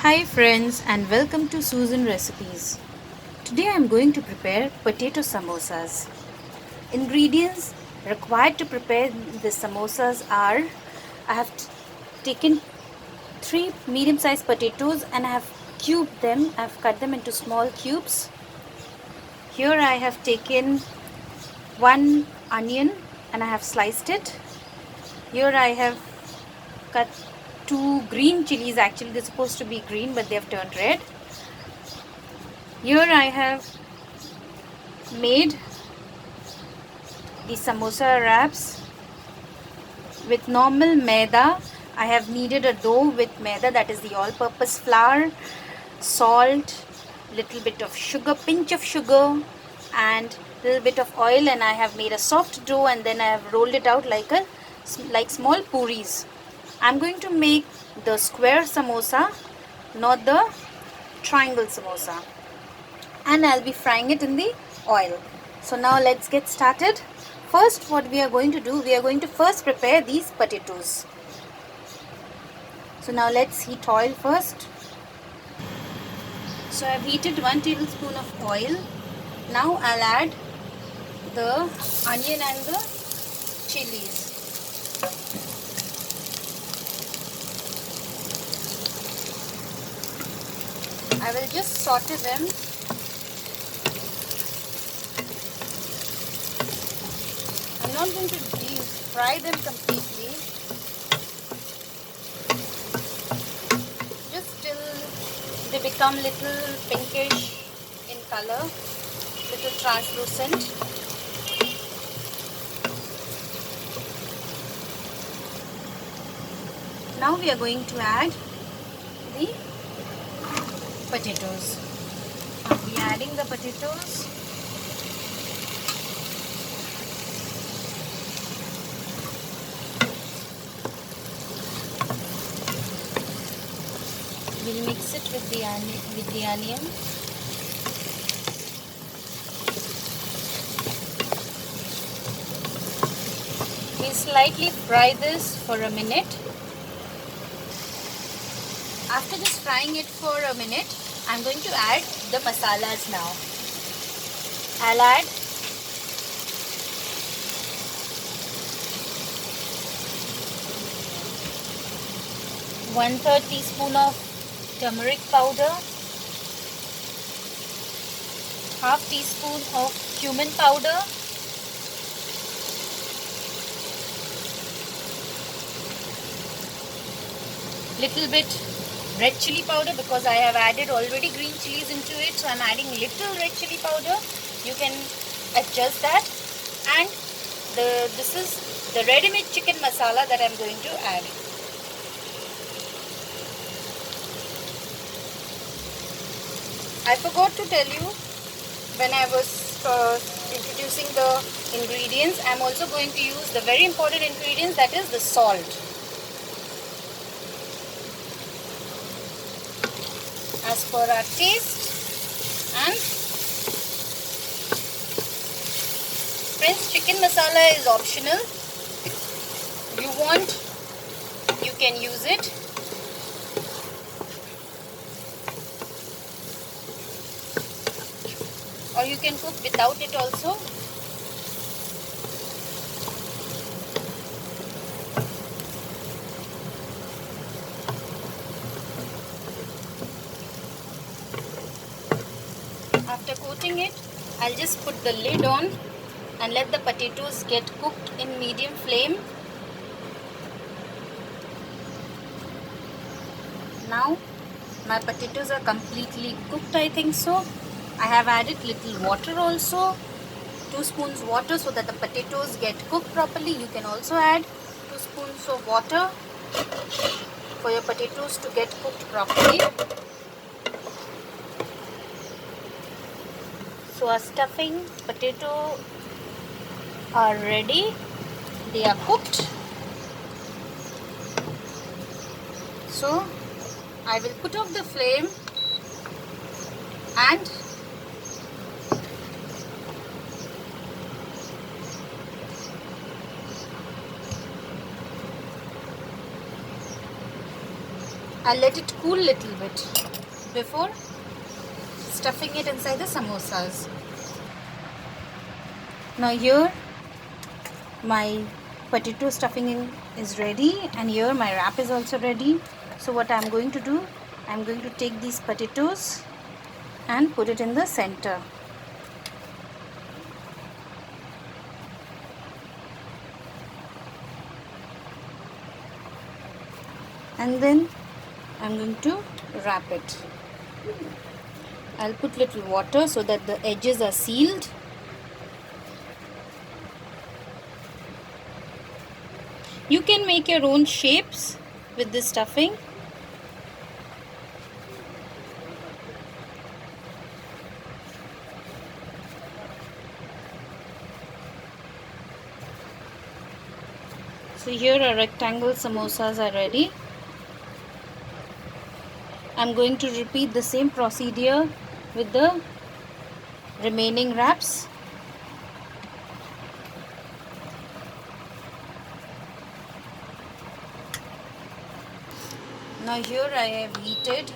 Hi friends and welcome to Susan Recipes. Today I am going to prepare potato samosas. Ingredients required to prepare the samosas are I have taken 3 medium-sized potatoes and I have cubed them. I have cut them into small cubes. Here I have taken 1 onion and I have sliced it. Here I have cut 2 green chilies. Actually they're supposed to be green but they have turned red. Here I have made the samosa wraps with normal maida. I have kneaded a dough with maida, that is the all-purpose flour, salt, little bit of sugar, pinch of sugar and little bit of oil, and I have made a soft dough and then I have rolled it out like small puris. I'm going to make the square samosa, not the triangle samosa, and I'll be frying it in the oil. So now let's get started. First, what we are going to do, we are going to first prepare these potatoes. So now let's heat oil first. So I've heated 1 tablespoon of oil. Now I'll add the onion and the chillies. I will just saute them. I'm not going to fry them completely, just till they become little pinkish in color, little translucent. Now we are going to add the potatoes. I'll be adding the potatoes. We'll mix it with the onion. We'll slightly fry this for a minute. After just frying it for a minute, I'm going to add the masalas now. I'll add one-third teaspoon of turmeric powder, half teaspoon of cumin powder, little bit red chilli powder because I have added already green chilies into it, so I'm adding little red chilli powder. You can adjust that, and this is the ready-made chicken masala that I'm going to add. I forgot to tell you when I was introducing the ingredients, I'm also going to use the very important ingredients, that is the salt. As per our taste. And friends, chicken masala is optional. You want, you can use it. Or you can cook without it also. After coating it, I'll just put the lid on and let the potatoes get cooked in medium flame. Now my potatoes are completely cooked, I think so. I have added little water also, 2 spoons water, so that the potatoes get cooked properly. You can also add 2 spoons of water for your potatoes to get cooked properly. So our stuffing potato are ready. They are cooked. So I will put off the flame and I'll let it cool a little bit before stuffing it inside the samosas. Now here my potato stuffing is ready, and here my wrap is also ready. So what I'm going to do, I'm going to take these potatoes and put it in the center. And then I'm going to wrap it. I'll put little water so that the edges are sealed. You can make your own shapes with this stuffing. So here our rectangle samosas are ready. I'm going to repeat the same procedure with the remaining wraps. Now here I have heated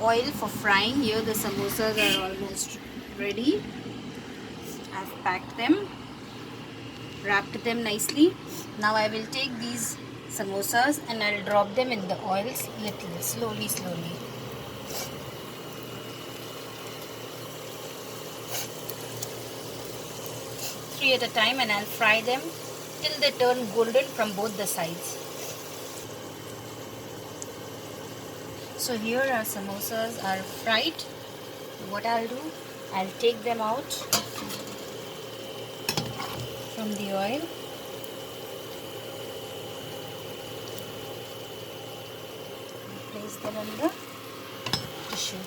oil for frying. Here the samosas are almost ready. I've packed them, wrapped them nicely. Now I will take these samosas and I'll drop them in the oils little, slowly. 3 at a time, and I'll fry them till they turn golden from both the sides. So here our samosas are fried. What I'll do, I'll take them out from the oil. Place them on the tissue.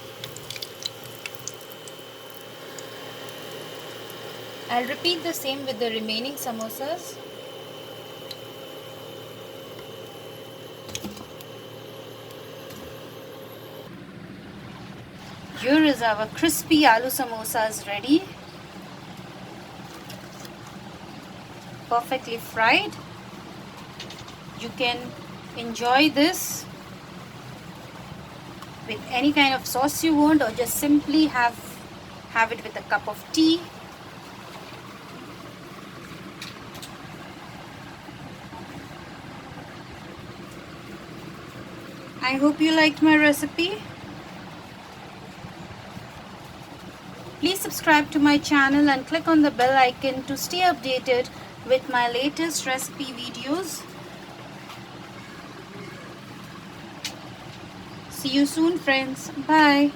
I'll repeat the same with the remaining samosas. Here is our crispy aloo samosas ready. Perfectly fried. You can enjoy this with any kind of sauce you want, or just simply have it with a cup of tea. I hope you liked my recipe. Please subscribe to my channel and click on the bell icon to stay updated with my latest recipe videos. See you soon, friends. Bye.